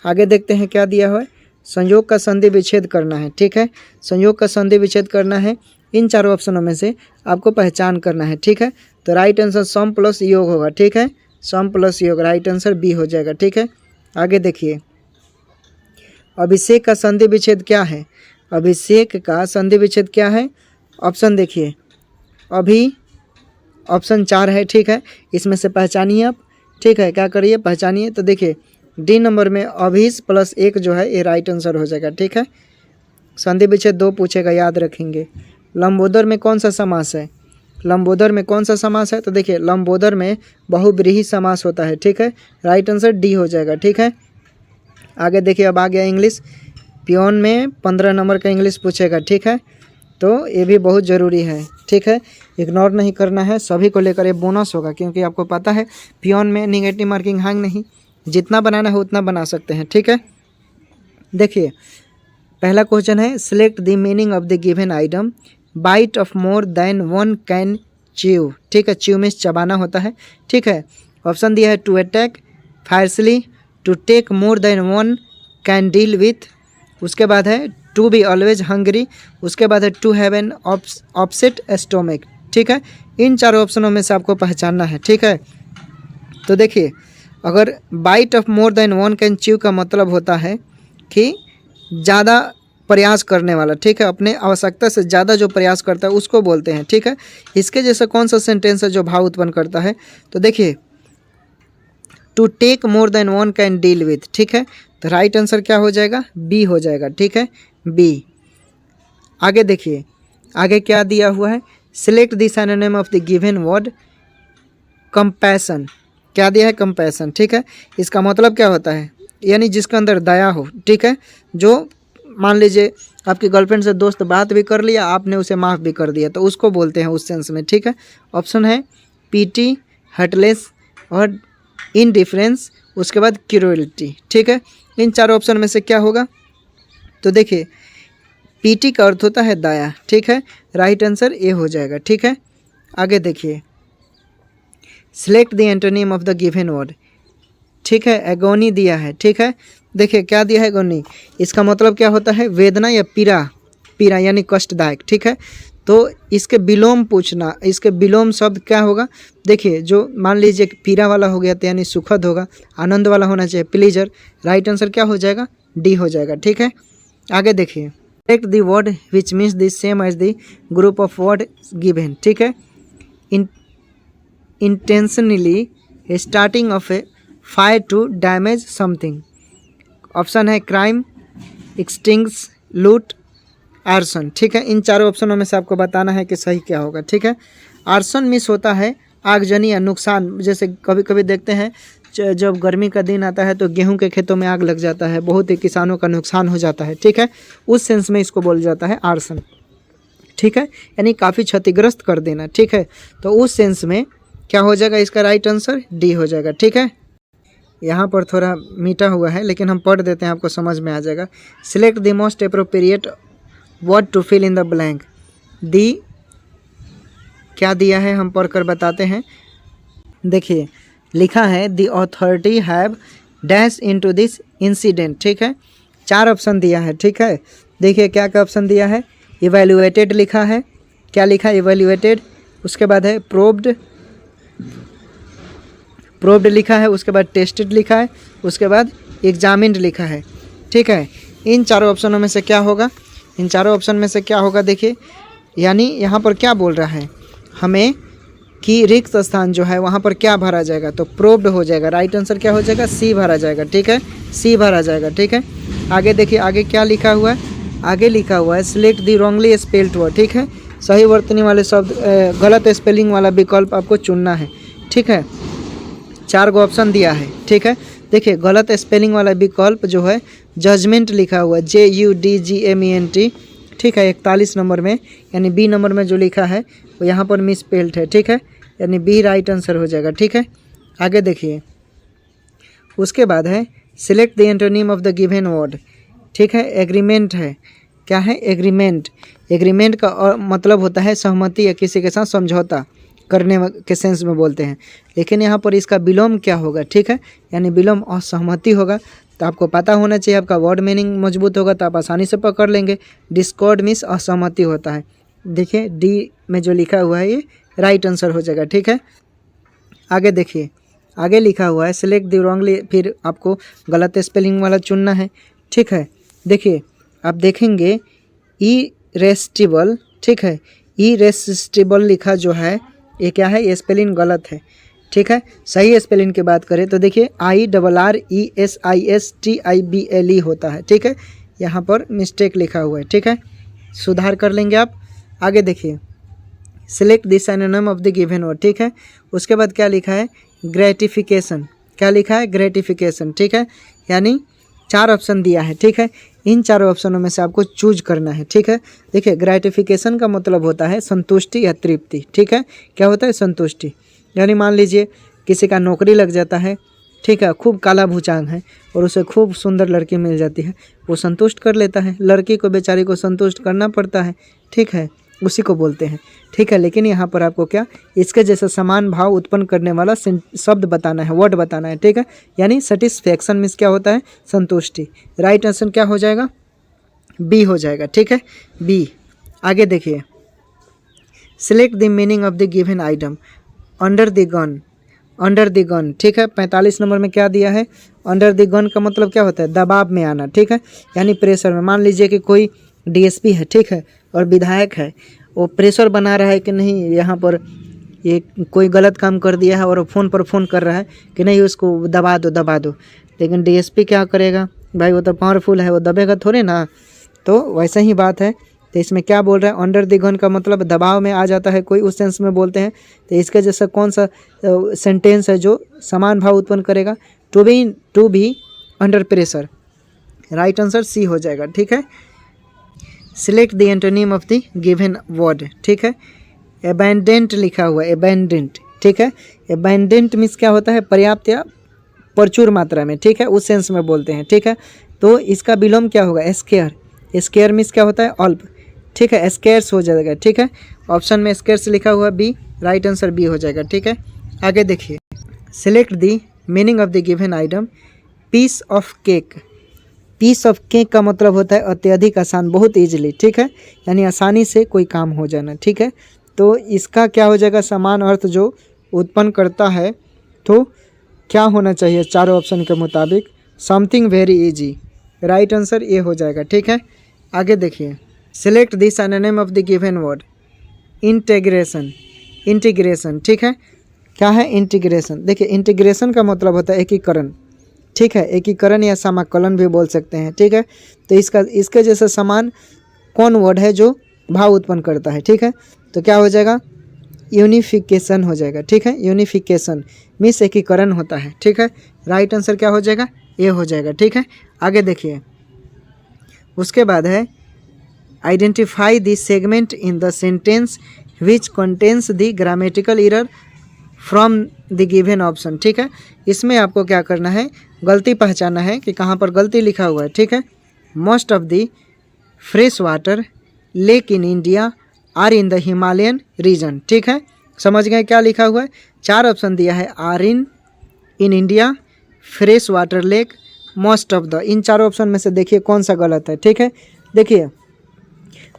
आगे देखते हैं क्या दिया हुआ है। संयोग का संधि विच्छेद करना है। ठीक है, संयोग का संधि विच्छेद करना है, इन चारों ऑप्शनों में से आपको पहचान करना है। ठीक है, तो राइट आंसर सम प्लस योग होगा। ठीक है, सम प्लस योग, राइट आंसर बी हो जाएगा। ठीक है, आगे देखिए, अभिषेक का संधि विच्छेद क्या है? अभिषेक का संधि विच्छेद क्या है? ऑप्शन देखिए, अभी ऑप्शन 4 है। ठीक है, इसमें से पहचानिए आप। ठीक है, क्या करिए? पहचानिए। तो देखिए डी नंबर में अभीस प्लस 1 जो है ये राइट आंसर हो जाएगा। ठीक है, संधि विच्छेद 2 पूछेगा, याद रखेंगे। लंबोदर में कौन सा समास है? लंबोदर में कौन सा समास है? तो देखिए लंबोदर में बहुब्रीहि समास होता है। ठीक है, राइट आंसर डी हो जाएगा। ठीक है, आगे देखिए, अब आ गया इंग्लिश। पियोन में 15 नंबर का इंग्लिश पूछेगा। ठीक है, तो ये भी बहुत ज़रूरी है। ठीक है, इग्नोर नहीं करना है, सभी को लेकर ये बोनस होगा क्योंकि आपको पता है पियोन में निगेटिव मार्किंग हैंग नहीं, जितना बनाना है उतना बना सकते हैं। ठीक है, देखिए पहला क्वेश्चन है, select the meaning of the given item, bite off more than one can chew. ठीक है, च्यू में चबाना होता है। ठीक है, ऑप्शन दिया है to attack, fiercely, to take more than one, can deal with, उसके बाद है टू बी ऑलवेज हंग्री, उसके बाद है to have an upset stomach. ठीक है, इन चारों ऑप्शनों में से आपको पहचानना है। ठीक है, तो देखिए अगर bite off more than one can chew का मतलब होता है कि ज़्यादा प्रयास करने वाला। ठीक है, अपने आवश्यकता से ज़्यादा जो प्रयास करता है उसको बोलते हैं। ठीक है, इसके जैसा कौन सा सेंटेंस है जो भाव उत्पन्न करता है? तो देखिए to take more than one can deal with. ठीक है, तो राइट आंसर क्या हो जाएगा? बी हो जाएगा। ठीक है, बी। आगे देखिए, आगे क्या दिया हुआ है, select the synonym of the given word compassion. क्या दिया है? कंपैशन। ठीक है, इसका मतलब क्या होता है? यानी जिसके अंदर दया हो। ठीक है, जो मान लीजिए आपकी गर्लफ्रेंड से दोस्त बात भी कर लिया, आपने उसे माफ़ भी कर दिया, तो उसको बोलते हैं उस सेंस में। ठीक है, ऑप्शन है पीटी, हर्टलेस और इनडिफरेंस, उसके बाद क्रूएल्टी। ठीक है, इन चारों ऑप्शन में से क्या होगा? तो देखिए पीटी का अर्थ होता है दया। ठीक है, राइट आंसर ए हो जाएगा। ठीक है, आगे देखिए, select the antonym of the given word. ठीक है, एगोनी दिया है। ठीक है, देखिए क्या दिया है? एगोनी, इसका मतलब क्या होता है? वेदना या पीड़ा, पीड़ा यानी कष्टदायक। ठीक है, तो इसके विलोम पूछना, इसके विलोम शब्द क्या होगा? देखिए जो मान लीजिए पीड़ा वाला हो गया तो यानी सुखद होगा, आनंद वाला होना चाहिए प्लीजर। राइट आंसर क्या हो जाएगा? डी हो जाएगा। ठीक है, आगे देखिए, take the word which means the same as the group of word given. ठीक है, intentionally starting of a fire to damage something. Option है क्राइम, एक्सटिंग्स, लूट, आर्सन। ठीक है, इन चारों ऑप्शनों में से आपको बताना है कि सही क्या होगा। ठीक है, आर्सन मिस होता है आगजनी या नुकसान। जैसे कभी कभी देखते हैं जब गर्मी का दिन आता है तो गेहूं के खेतों में आग लग जाता है, बहुत ही किसानों का नुकसान हो जाता है। ठीक है, उस सेंस में इसको बोल जाता है आर्सन। ठीक है, यानी काफ़ी क्षतिग्रस्त कर देना। ठीक है, तो उस सेंस में क्या हो जाएगा? इसका राइट आंसर डी हो जाएगा। ठीक है, यहाँ पर थोड़ा मीठा हुआ है लेकिन हम पढ़ देते हैं, आपको समझ में आ जाएगा। Select the most appropriate word to fill in the blank. दी क्या दिया है हम पढ़कर बताते हैं। देखिए लिखा है the authority have dash into this incident. ठीक है, 4 ऑप्शन दिया है। ठीक है, देखिए क्या क्या ऑप्शन दिया है। इवैल्यूएटेड लिखा है, क्या लिखा है? इवैल्यूएटेड। उसके बाद है प्रोब्ड, प्रोब्ड लिखा है, उसके बाद टेस्टेड लिखा है, उसके बाद एग्जामिन्ड लिखा है। ठीक है, इन चारों ऑप्शनों में से क्या होगा, इन चारों ऑप्शन में से क्या होगा देखिए, यानी यहाँ पर क्या बोल रहा है हमें कि रिक्त स्थान जो है वहाँ पर क्या भरा जाएगा, तो प्रोब्ड हो जाएगा। राइट आंसर क्या हो जाएगा, सी भरा जाएगा। ठीक है, सी भरा जाएगा। ठीक है, आगे देखिए, आगे क्या लिखा हुआ है, आगे लिखा हुआ है select the wrongly spelled word. ठीक है, सही वर्तनी वाले शब्द, गलत स्पेलिंग वाला विकल्प आपको चुनना है। ठीक है, 4 गो ऑप्शन दिया है। ठीक है, देखिए गलत स्पेलिंग वाला विकल्प जो है जजमेंट लिखा हुआ है, JUDGMENT। ठीक है, 41 नंबर में, यानी बी नंबर में जो लिखा है वो यहाँ पर मिसपेल्ड है। ठीक है, यानी बी राइट आंसर हो जाएगा। ठीक है, आगे देखिए, उसके बाद है select the antonym of the given word. ठीक है, एग्रीमेंट है, क्या है, एग्रीमेंट। एग्रीमेंट का मतलब होता है सहमति या किसी के साथ समझौता करने के सेंस में बोलते हैं, लेकिन यहाँ पर इसका विलोम क्या होगा। ठीक है, यानी विलोम असहमति होगा। तो आपको पता होना चाहिए, आपका वर्ड मीनिंग मजबूत होगा तो आप आसानी से पकड़ लेंगे। डिस्कॉर्ड मीन्स असहमति होता है। देखिए डी में जो लिखा हुआ है ये राइट आंसर हो जाएगा। ठीक है, आगे देखिए, आगे लिखा हुआ है सिलेक्ट द रॉन्गली, फिर आपको गलत स्पेलिंग वाला चुनना है। ठीक है, देखिए आप देखेंगे इरेस्टिबल। ठीक है, इरेसिस्टिबल लिखा जो है ये क्या है, ये स्पेलिंग गलत है। ठीक है, सही स्पेलिंग की बात करें तो देखिए IRRESISTIBLE होता है। ठीक है, यहाँ पर मिस्टेक लिखा हुआ है। ठीक है, सुधार कर लेंगे आप। आगे देखिए, select the synonym of the given word. ठीक है, उसके बाद क्या लिखा है, ग्रेटिफिकेशन। क्या लिखा है, ग्रेटिफिकेशन। ठीक है, यानी 4 ऑप्शन दिया है। ठीक है, इन चारों ऑप्शनों में से आपको चूज करना है। ठीक है, देखिए ग्रेटिफिकेशन का मतलब होता है संतुष्टि या तृप्ति। ठीक है, क्या होता है, संतुष्टि। यानी मान लीजिए किसी का नौकरी लग जाता है, ठीक है, खूब काला भूचांग है और उसे खूब सुंदर लड़की मिल जाती है, वो संतुष्ट कर लेता है। लड़की को बेचारी को संतुष्ट करना पड़ता है। ठीक है, उसी को बोलते हैं। ठीक है, लेकिन यहाँ पर आपको क्या, इसके जैसा समान भाव उत्पन्न करने वाला शब्द बताना है, वर्ड बताना है। ठीक है, यानी सेटिस्फैक्शन मीन्स क्या होता है, संतुष्टि। राइट आंसर क्या हो जाएगा, बी हो जाएगा। ठीक है, बी। आगे देखिए, select the meaning of the given item under the gun. Under the gun, ठीक है, 45 नंबर में क्या दिया है, अंडर द गन का मतलब क्या होता है, दबाव में आना। ठीक है, यानी प्रेशर में। मान लीजिए कि कोई DSP है, ठीक है, और विधायक है, वो प्रेशर बना रहा है कि नहीं, यहाँ पर ये कोई गलत काम कर दिया है और फ़ोन पर फ़ोन कर रहा है कि नहीं उसको दबा दो दबा दो, लेकिन DSP क्या करेगा भाई, वो तो पावरफुल है, वो दबेगा थोड़े ना। तो वैसा ही बात है। तो इसमें क्या बोल रहा है, अंडर द गन का मतलब दबाव में आ जाता है कोई, उस सेंस में बोलते हैं। तो इसके जैसा कौन सा सेंटेंस है जो समान भाव उत्पन्न करेगा, to be under pressure. Right answer C हो जाएगा। ठीक है, select the antonym of the given word. ठीक है, एबेंडेंट लिखा हुआ है, एबेंडेंट। ठीक है, एबेंडेंट मीन्स क्या होता है, पर्याप्त या प्रचुर मात्रा में। ठीक है, उस सेंस में बोलते हैं। ठीक है, तो इसका विलोम क्या होगा, स्केयर। स्केयर मीन्स क्या होता है, अल्प। ठीक है, स्केर्स हो जाएगा। ठीक है, ऑप्शन में स्केर्स लिखा हुआ बी, राइट आंसर बी हो जाएगा। ठीक है, आगे देखिए, select the meaning of the given item piece of cake. Piece of cake का मतलब होता है अत्यधिक आसान, बहुत ईजिली। ठीक है, यानी आसानी से कोई काम हो जाना। ठीक है, तो इसका क्या हो जाएगा, समान अर्थ जो उत्पन्न करता है, तो क्या होना चाहिए चारों ऑप्शन के मुताबिक, something very easy. Right answer ये हो जाएगा। ठीक है, आगे देखिए, select the synonym of the given word integration. Integration, ठीक है, क्या है इंटीग्रेशन, देखिए इंटीग्रेशन का मतलब होता है एकीकरण। ठीक है, एकीकरण या समाकलन भी बोल सकते हैं। ठीक है, तो इसके जैसा समान कौन वर्ड है जो भाव उत्पन्न करता है। ठीक है, तो क्या हो जाएगा, यूनिफिकेशन हो जाएगा। ठीक है, यूनिफिकेशन मीन्स एकीकरण होता है। ठीक है, राइट आंसर क्या हो जाएगा, ये हो जाएगा। ठीक है, आगे देखिए, उसके बाद है identify the segment in the sentence which contains the grammatical error from the given option. ठीक है, इसमें आपको क्या करना है, गलती पहचानना है कि कहाँ पर गलती लिखा हुआ है। ठीक है, most of the fresh water lake in India are in the Himalayan region. ठीक है, समझ गए क्या लिखा हुआ है, 4 ऑप्शन दिया है, are in India, fresh water lake, most of the. इन चारों ऑप्शन में से देखिए कौन सा गलत है। ठीक है, देखिए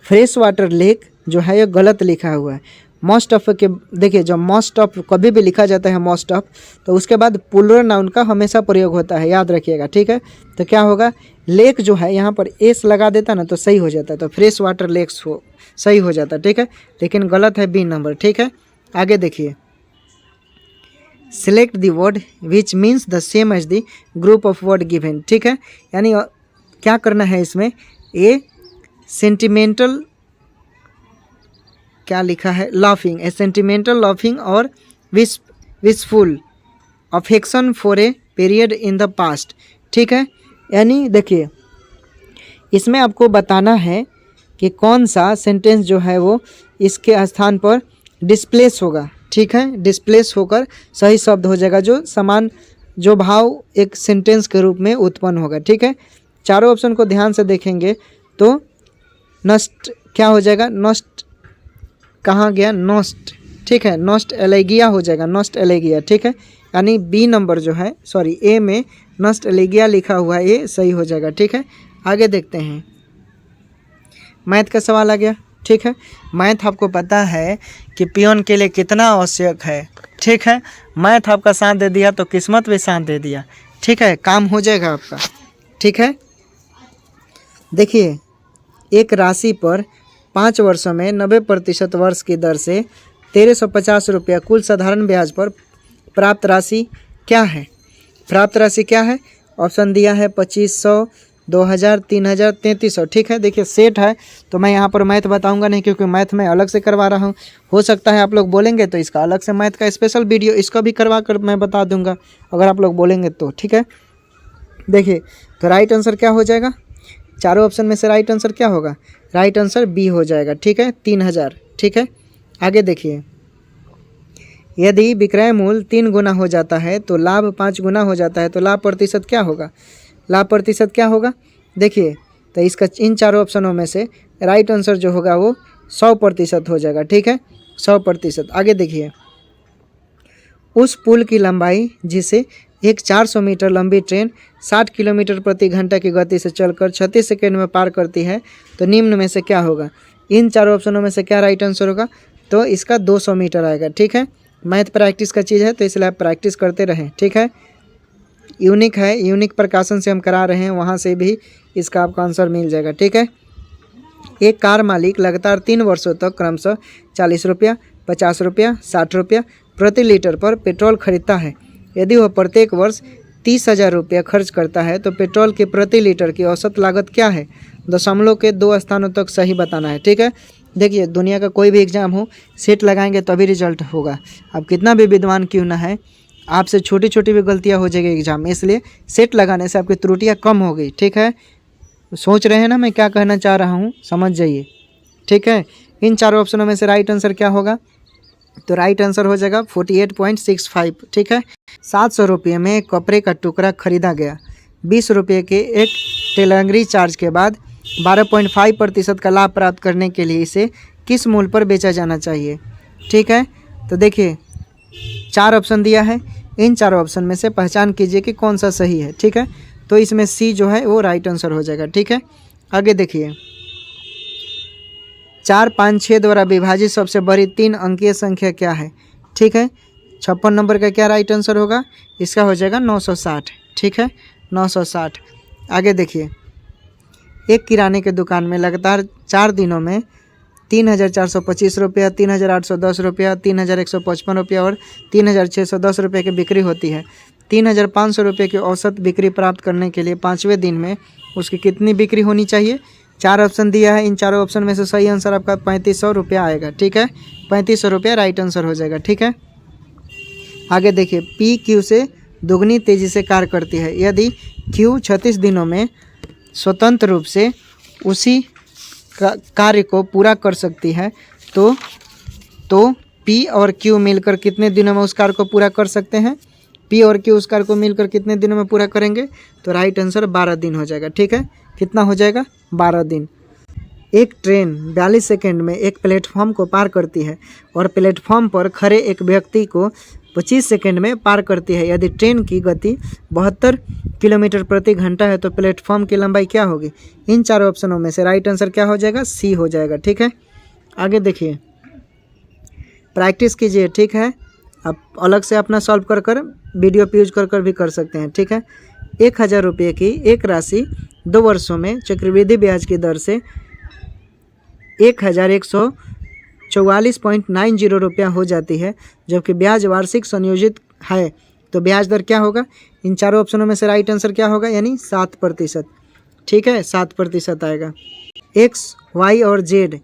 फ्रेश वाटर लेक जो है ये गलत लिखा हुआ है, मोस्ट ऑफ के देखिए, जब मोस्ट ऑफ कभी भी लिखा जाता है मोस्ट ऑफ, तो उसके बाद प्लूरल नाउन का हमेशा प्रयोग होता है, याद रखिएगा, ठीक है। तो क्या होगा, लेक जो है यहाँ पर एस लगा देता ना तो सही हो जाता है, तो फ्रेश वाटर लेक्स हो सही हो जाता है, ठीक है। लेकिन गलत है बी नंबर, ठीक है। आगे देखिए, select the word which means the same as the group of word given, ठीक है। यानी क्या करना है इसमें, ए सेंटिमेंटल, क्या लिखा है, लाफिंग, ए सेंटिमेंटल लाफिंग और wishful affection for a period in the past, ठीक है। यानी देखिए, इसमें आपको बताना है कि कौन सा सेंटेंस जो है वो इसके स्थान पर डिस्प्लेस होगा, ठीक है। डिस्प्लेस होकर सही शब्द हो जाएगा, जो समान जो भाव एक सेंटेंस के रूप में उत्पन्न होगा, ठीक है। चारों ऑप्शन को ध्यान से देखेंगे तो नष्ट क्या हो जाएगा, नष्ट कहाँ गया, नॉस्ट, ठीक है, नॉस्ट एलेगिया हो जाएगा, नॉस्ट एलेगिया, ठीक है। यानी बी नंबर जो है, सॉरी ए में नॉस्ट एलेगिया लिखा हुआ है, ये सही हो जाएगा, ठीक है। आगे देखते हैं, मैथ का सवाल आ गया, ठीक है। मैथ आपको पता है कि पियोन के लिए कितना आवश्यक है, ठीक है। मैथ आपका साथ दे दिया तो किस्मत भी साथ दे दिया, ठीक है, काम हो जाएगा आपका, ठीक है। देखिए, एक राशि पर 5 वर्षों में 90% वर्ष की दर से 1350 रुपया कुल साधारण ब्याज पर प्राप्त राशि क्या है। प्राप्त राशि क्या है, ऑप्शन दिया है 2500, 2000, 3000, 3300, ठीक है। देखिए सेट है तो मैं यहाँ पर मैथ बताऊंगा नहीं, क्योंकि मैथ मैं अलग से करवा रहा हूँ। हो सकता है आप लोग बोलेंगे तो इसका अलग से मैथ का स्पेशल वीडियो इसका भी करवा कर मैं बता दूंगा, अगर आप लोग बोलेंगे तो, ठीक है। देखिए, तो राइट आंसर क्या हो जाएगा, चारों ऑप्शन में से राइट आंसर क्या होगा, राइट आंसर बी हो जाएगा, ठीक है, 3000, ठीक है। आगे देखिए, यदि विक्रय मूल्य 3 गुना हो जाता है तो लाभ 5 गुना हो जाता है, तो लाभ प्रतिशत क्या होगा, लाभ प्रतिशत क्या होगा। देखिए, तो इसका इन चारों ऑप्शनों में से राइट आंसर जो होगा वो 100% हो जाएगा, ठीक है, 100%। आगे देखिए, उस पुल की लंबाई जिसे एक 400 मीटर लंबी ट्रेन 60 किलोमीटर प्रति घंटा की गति से चलकर 36 सेकेंड में पार करती है, तो निम्न में से क्या होगा। इन चारों ऑप्शनों में से क्या राइट आंसर होगा, तो इसका 200 मीटर आएगा, ठीक है। मैथ प्रैक्टिस का चीज़ है तो इसलिए आप प्रैक्टिस करते रहें, ठीक है। यूनिक है, यूनिक प्रकाशन से हम करा रहे हैं, वहाँ से भी इसका आपका आंसर मिल जाएगा, ठीक है। एक कार मालिक लगातार 3 वर्षों तक क्रमशः 40 रुपया, 50 रुपया, 60 रुपया प्रति लीटर पर पेट्रोल खरीदता है। यदि वह प्रत्येक वर्ष 30,000 रुपया खर्च करता है तो पेट्रोल के प्रति लीटर की औसत लागत क्या है। दशमलव के 2 स्थानों तक सही बताना है, ठीक है। देखिए, दुनिया का कोई भी एग्जाम हो, सेट लगाएंगे तभी रिजल्ट होगा। अब कितना भी विद्वान क्यों ना है, आपसे छोटी छोटी भी गलतियां हो जाएगी एग्जाम में, इसलिए सेट लगाने से आपकी त्रुटियां कम हो गई, ठीक है। सोच रहे हैं ना मैं क्या कहना चाह रहा हूँ, समझ जाइए, ठीक है। इन चारों ऑप्शनों में से राइट आंसर क्या होगा, तो राइट आंसर हो जाएगा 48.65, ठीक है। 700 रुपये में एक कपड़े का टुकड़ा खरीदा गया, 20 रुपये के एक डिलीवरी चार्ज के बाद 12.5% का लाभ प्राप्त करने के लिए इसे किस मूल्य पर बेचा जाना चाहिए, ठीक है। तो देखिए, 4 ऑप्शन दिया है, इन चारों ऑप्शन में से पहचान कीजिए कि कौन सा सही है, ठीक है। तो इसमें सी जो है वो राइट आंसर हो जाएगा, ठीक है। आगे देखिए, 4, 5, 6 द्वारा विभाजित सबसे बड़ी 3 अंकीय संख्या क्या है, ठीक है। 56 नंबर का क्या राइट आंसर होगा, इसका हो जाएगा 960, ठीक है, 960। आगे देखिए, एक किराने के दुकान में लगातार 4 दिनों में 3,425 रुपया, 3,810 रुपया, 3,155 रुपया और 3,610 रुपये की बिक्री होती है। 3,500 रुपये की औसत बिक्री प्राप्त करने के लिए 5वें दिन में उसकी कितनी बिक्री होनी चाहिए। 4 ऑप्शन दिया है, इन चारों ऑप्शन में से सही आंसर आपका 3500 रुपया आएगा, ठीक है। 3500 रुपया राइट आंसर हो जाएगा, ठीक है। आगे देखिए, पी क्यू से दुगनी तेज़ी से कार्य करती है। यदि क्यू 36 दिनों में स्वतंत्र रूप से उसी कार्य को पूरा कर सकती है तो पी और क्यू मिलकर कितने दिनों में उस कार्य को पूरा कर सकते हैं। पी और क्यू उस कार्य को मिलकर कितने दिनों में पूरा करेंगे, तो राइट आंसर 12 दिन हो जाएगा, ठीक है। कितना हो जाएगा, 12 दिन। एक ट्रेन 42 सेकंड में एक प्लेटफॉर्म को पार करती है और प्लेटफॉर्म पर खड़े एक व्यक्ति को 25 सेकंड में पार करती है। यदि ट्रेन की गति 72 किलोमीटर प्रति घंटा है तो प्लेटफॉर्म की लंबाई क्या होगी। इन चारों ऑप्शनों में से राइट आंसर क्या हो जाएगा, सी हो जाएगा, ठीक है। आगे देखिए, प्रैक्टिस कीजिए, ठीक है। आप अलग से अपना सॉल्व कर कर वीडियो पे यूज कर कर भी कर सकते हैं, ठीक है। 1000 रुपये की एक राशि 2 वर्षों में चक्रवृद्धि ब्याज की दर से 1144.90 रुपया हो जाती है, जबकि ब्याज वार्षिक संयोजित है, तो ब्याज दर क्या होगा? इन चारों ऑप्शनों में से राइट आंसर क्या होगा? यानी 7%, ठीक है, 7% आएगा। एक्स, वाई और जेड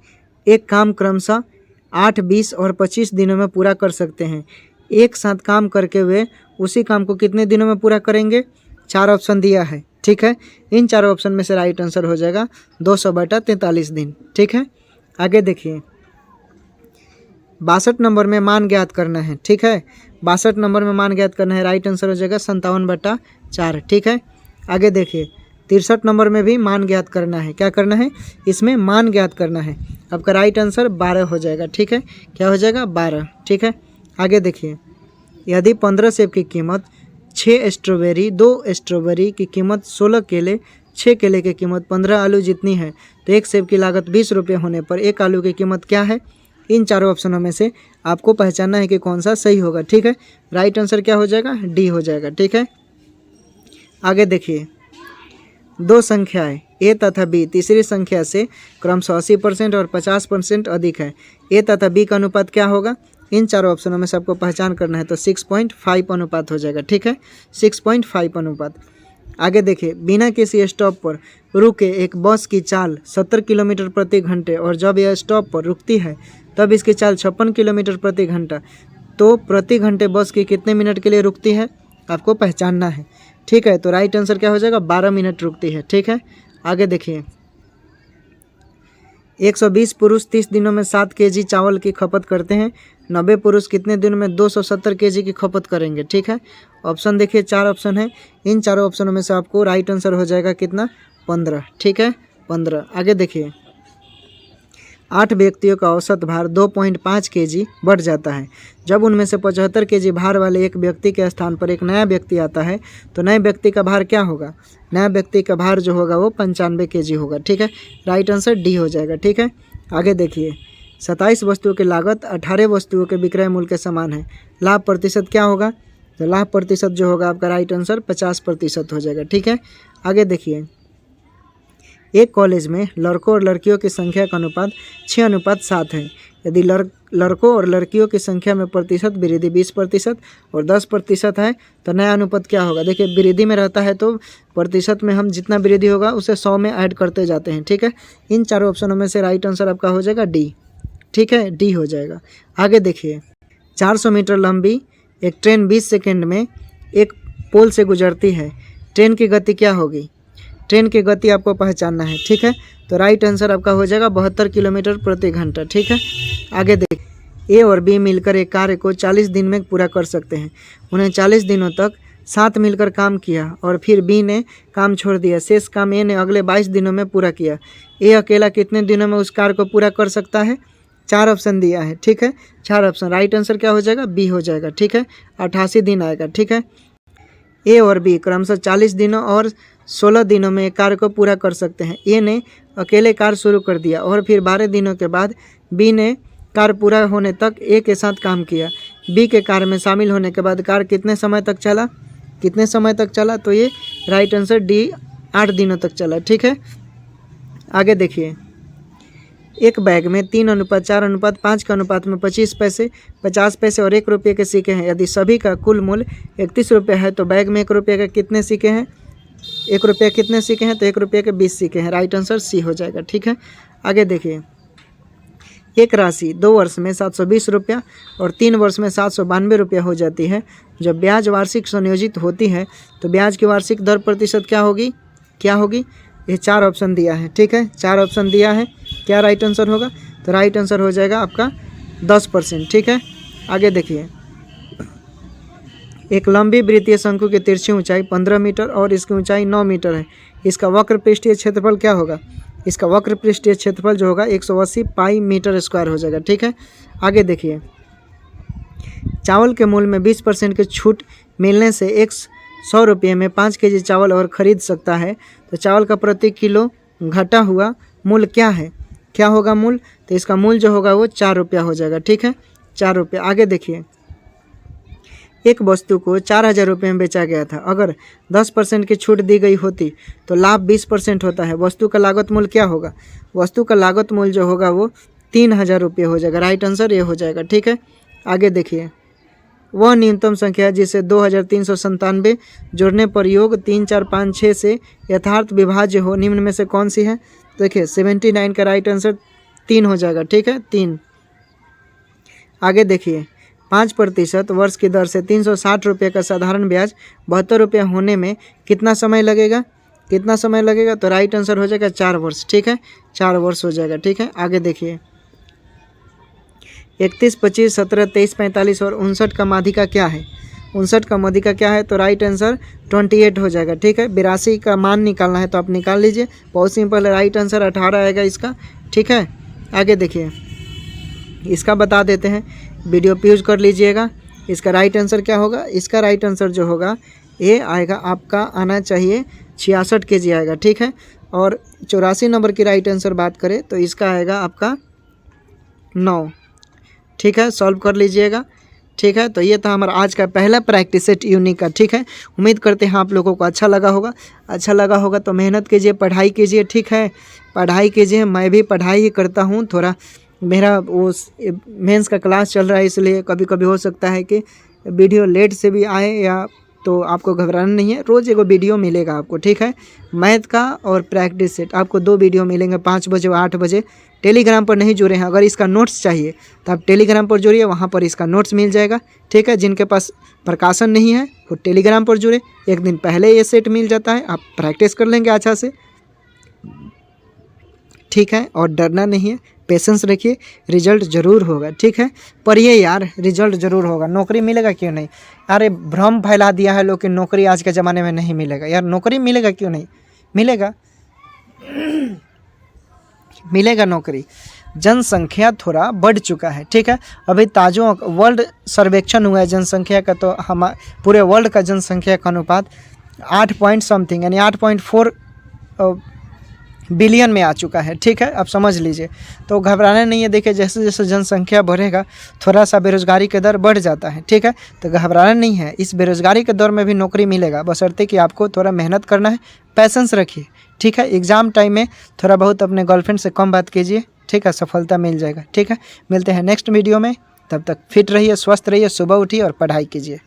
एक काम क्रमशः 8, 20 और 25 दिनों में पूरा कर सकते हैं। एक साथ काम करके वे उसी काम को कितने दिनों में पूरा करेंगे? 4 ऑप्शन दिया है, ठीक है। इन चारों ऑप्शन में से राइट आंसर हो जाएगा 200/43 दिन, ठीक है। आगे देखिए, 62 नंबर में मान ज्ञात करना है, ठीक है। 62 नंबर में मान ज्ञात करना है, राइट आंसर हो जाएगा 57/4, ठीक है। आगे देखिए, 63 नंबर में भी मान ज्ञात करना है। क्या करना है? इसमें मान ज्ञात करना है। आपका राइट आंसर 12 हो जाएगा, ठीक है। क्या हो जाएगा? 12, ठीक है। आगे देखिए, यदि 15 सेब की कीमत 6 स्ट्रॉबेरी, 2 स्ट्रॉबेरी की कीमत 16 केले, 6 केले की कीमत 15 आलू जितनी है, तो एक सेब की लागत 20 रुपये होने पर एक आलू की कीमत क्या है? इन चारों ऑप्शनों में से आपको पहचानना है कि कौन सा सही होगा, ठीक है। राइट आंसर क्या हो जाएगा? डी हो जाएगा, ठीक है। आगे देखिए, 2 संख्याएं ए तथा बी तीसरी संख्या से क्रमशः 80% और 50% अधिक है। ए तथा बी का अनुपात क्या होगा? इन चारों ऑप्शनों में से आपको पहचान करना है, तो 6.5 अनुपात हो जाएगा, ठीक है, 6.5 अनुपात। आगे देखिए, बिना किसी स्टॉप पर रुके एक बस की चाल 70 किलोमीटर प्रति घंटे और जब यह स्टॉप पर रुकती है तब इसकी चाल 56 किलोमीटर प्रति घंटा, तो प्रति घंटे बस की कितने मिनट के लिए रुकती है? आपको पहचानना है, ठीक है। तो राइट आंसर क्या हो जाएगा? 12 मिनट रुकती है, ठीक है। आगे देखिए, 120 पुरुष 30 दिनों में 7 केजी चावल की खपत करते हैं। 90 पुरुष कितने दिनों में 270 केजी की खपत करेंगे, ठीक है। ऑप्शन देखिए, 4 ऑप्शन है। इन चारों ऑप्शनों में से आपको राइट आंसर हो जाएगा कितना? 15, ठीक है, 15। आगे देखिए, 8 व्यक्तियों का औसत भार 2.5 केजी बढ़ जाता है। जब उनमें से 75 केजी भार वाले एक व्यक्ति के स्थान पर एक नया व्यक्ति आता है, तो नए व्यक्ति का भार क्या होगा? नया व्यक्ति का भार जो होगा वो 95 केजी होगा, ठीक है। राइट आंसर डी हो जाएगा, ठीक है। आगे देखिए, 27 वस्तुओं की लागत 18 वस्तुओं के विक्रय मूल्य के समान है। लाभ प्रतिशत क्या होगा? तो लाभ प्रतिशत जो होगा आपका राइट आंसर 50% हो जाएगा, ठीक है। आगे देखिए, एक कॉलेज में लड़कों और लड़कियों की संख्या का अनुपात 6:7 है। यदि लड़कों और लड़कियों की संख्या में प्रतिशत वृद्धि 20% और 10% है, तो नया अनुपात क्या होगा? देखिए, वृद्धि में रहता है तो प्रतिशत में हम जितना वृद्धि होगा उसे 100 में ऐड करते जाते हैं, ठीक है। इन चारों ऑप्शनों में से राइट आंसर आपका हो जाएगा डी, ठीक है, डी हो जाएगा। आगे देखिए, 400 मीटर लंबी एक ट्रेन 20 सेकेंड में एक पोल से गुजरती है। ट्रेन की गति क्या होगी? ट्रेन की गति आपको पहचानना है, ठीक है। तो राइट आंसर आपका हो जाएगा 72 किलोमीटर प्रति घंटा, ठीक है। आगे देख, ए और बी मिलकर एक कार्य को 40 दिन में पूरा कर सकते हैं। उन्हें 40 दिनों तक साथ मिलकर काम किया और फिर बी ने काम छोड़ दिया। शेष काम ए ने अगले 22 दिनों में पूरा किया। ए अकेला कितने दिनों में उस कार्य को पूरा कर सकता है? 4 ऑप्शन दिया है, ठीक है, 4 ऑप्शन। राइट आंसर क्या हो जाएगा? बी हो जाएगा, ठीक है, 88 दिन आएगा, ठीक है। ए और बी क्रमशः 40 दिनों और 16 दिनों में कार्य को पूरा कर सकते हैं। ए ने अकेले कार्य शुरू कर दिया और फिर 12 दिनों के बाद बी ने कार्य पूरा होने तक ए के साथ काम किया। बी के कार्य में शामिल होने के बाद कार्य कितने समय तक चला? कितने समय तक चला? तो ये राइट आंसर डी 8 दिनों तक चला, ठीक है। आगे देखिए, एक बैग में 3:4:5 के अनुपात में 25 पैसे, 50 पैसे और 1 रुपये के सिक्के हैं। यदि सभी का कुल मूल्य 31 रुपये है, तो बैग में 1 रुपये के कितने सिक्के हैं? 1 रुपये कितने सिक्के हैं? तो 1 रुपये के 20 सिक्के हैं। राइट आंसर सी हो जाएगा, ठीक है। आगे देखिए, एक राशि 2 वर्ष में 720 रुपया और 3 वर्ष में 792 रुपया हो जाती है। जब ब्याज वार्षिक संयोजित होती है, तो ब्याज की वार्षिक दर प्रतिशत क्या होगी? क्या होगी? ये 4 ऑप्शन दिया है, ठीक है, 4 ऑप्शन दिया है। क्या राइट आंसर होगा? तो राइट आंसर हो जाएगा आपका 10%, ठीक है। आगे देखिए, एक लंबी वृत्तीय शंकु की तिरछी ऊंचाई 15 मीटर और इसकी ऊंचाई 9 मीटर है। इसका वक्र पृष्ठीय क्षेत्रफल क्या होगा? इसका वक्र पृष्ठीय क्षेत्रफल जो होगा 180 पाई मीटर स्क्वायर हो जाएगा, ठीक है। आगे देखिए, चावल के मूल्य में 20% की छूट मिलने से एक 100 रुपये में 5 केजी चावल और ख़रीद सकता है, तो चावल का प्रति किलो घटा हुआ मूल्य क्या है? क्या होगा मूल्य? तो इसका मूल्य जो होगा वो 4 रुपया हो जाएगा, ठीक है। ₹4। आगे देखिए, एक वस्तु को 4,000 रुपये में बेचा गया था। अगर 10% की छूट दी गई होती तो लाभ 20% होता है। वस्तु का लागत मूल्य क्या होगा? वस्तु का लागत मूल्य जो होगा वो 3,000 रुपये हो जाएगा। राइट आंसर ये हो जाएगा। ठीक है, आगे देखिए, वह न्यूनतम संख्या जिसे 2397 जोड़ने पर योग 3, 4, 5, 6 से यथार्थ विभाज्य हो निम्न में से कौन सी है? देखिए 79 का राइट आंसर 3 हो जाएगा। ठीक है, 3। आगे देखिए, 5% वर्ष की दर से 360 रुपये का साधारण ब्याज 72 रुपये होने में कितना समय लगेगा? कितना समय लगेगा? तो राइट आंसर हो जाएगा 4 वर्ष। ठीक है, 4 वर्ष हो जाएगा। ठीक है, आगे देखिए, 31, 25, 17, 23, 45 और 59 का माध्यिका क्या है? 59 का माध्यिका क्या है? तो राइट आंसर 28 हो जाएगा। ठीक है, 82 का मान निकालना है तो आप निकाल लीजिए, बहुत सिंपल है। राइट आंसर 18 आएगा इसका। ठीक है, आगे देखिए, इसका बता देते हैं, वीडियो पॉज कर लीजिएगा। इसका राइट आंसर क्या होगा? इसका राइट आंसर जो होगा ये आएगा, आपका आना चाहिए 66 kg आएगा। ठीक है, और 84 नंबर की राइट आंसर बात करें तो इसका आएगा आपका 9। ठीक है, सॉल्व कर लीजिएगा। ठीक है, तो ये था हमारा आज का पहला प्रैक्टिस सेट यूनिक का। ठीक है, उम्मीद करते हैं आप लोगों को अच्छा लगा होगा। अच्छा लगा होगा तो मेहनत कीजिए, पढ़ाई कीजिए। ठीक है, पढ़ाई कीजिए, मैं भी पढ़ाई ही करता हूँ। थोड़ा मेरा वो मेंस का क्लास चल रहा है, इसलिए कभी कभी हो सकता है कि वीडियो लेट से भी आए, या तो आपको घबराना नहीं है, रोज़ एगो वीडियो मिलेगा आपको। ठीक है, मैथ का और प्रैक्टिस सेट आपको 2 वीडियो मिलेंगे, 5 बजे और 8 बजे। टेलीग्राम पर नहीं जुड़े हैं, अगर इसका नोट्स चाहिए तो आप टेलीग्राम पर जुड़िए, वहाँ पर इसका नोट्स मिल जाएगा। ठीक है, जिनके पास प्रकाशन नहीं है वो टेलीग्राम पर जुड़े, एक दिन पहले ये सेट मिल जाता है, आप प्रैक्टिस कर लेंगे अच्छा से। ठीक है, और डरना नहीं है, पेशेंस रखिए, रिजल्ट ज़रूर होगा। ठीक है, पढ़िए यार, रिजल्ट ज़रूर होगा। नौकरी मिलेगा क्यों नहीं? अरे भ्रम फैला दिया है लोग कि नौकरी आज के ज़माने में नहीं मिलेगा। यार नौकरी मिलेगा क्यों नहीं? मिलेगा, मिलेगा नौकरी। जनसंख्या थोड़ा बढ़ चुका है। ठीक है, अभी ताज़ा वर्ल्ड सर्वेक्षण हुआ है जनसंख्या का, तो हम पूरे वर्ल्ड का जनसंख्या का अनुपात 8 पॉइंट समथिंग यानी 8.4 बिलियन में आ चुका है। ठीक है, आप समझ लीजिए, तो घबराना नहीं है। देखिए जैसे जैसे जनसंख्या बढ़ेगा थोड़ा सा बेरोजगारी का दर बढ़ जाता है। ठीक है, तो घबराना नहीं है, इस बेरोजगारी के दौर में भी नौकरी मिलेगा, बशर्ते कि आपको थोड़ा मेहनत करना है, पैसेंस रखिए। ठीक है, एग्ज़ाम टाइम में थोड़ा बहुत अपने गर्लफ्रेंड से कम बात कीजिए। ठीक है, सफलता मिल जाएगा। ठीक है, मिलते हैं नेक्स्ट वीडियो में, तब तक फिट रहिए, स्वस्थ रहिए, सुबह उठिए और पढ़ाई कीजिए।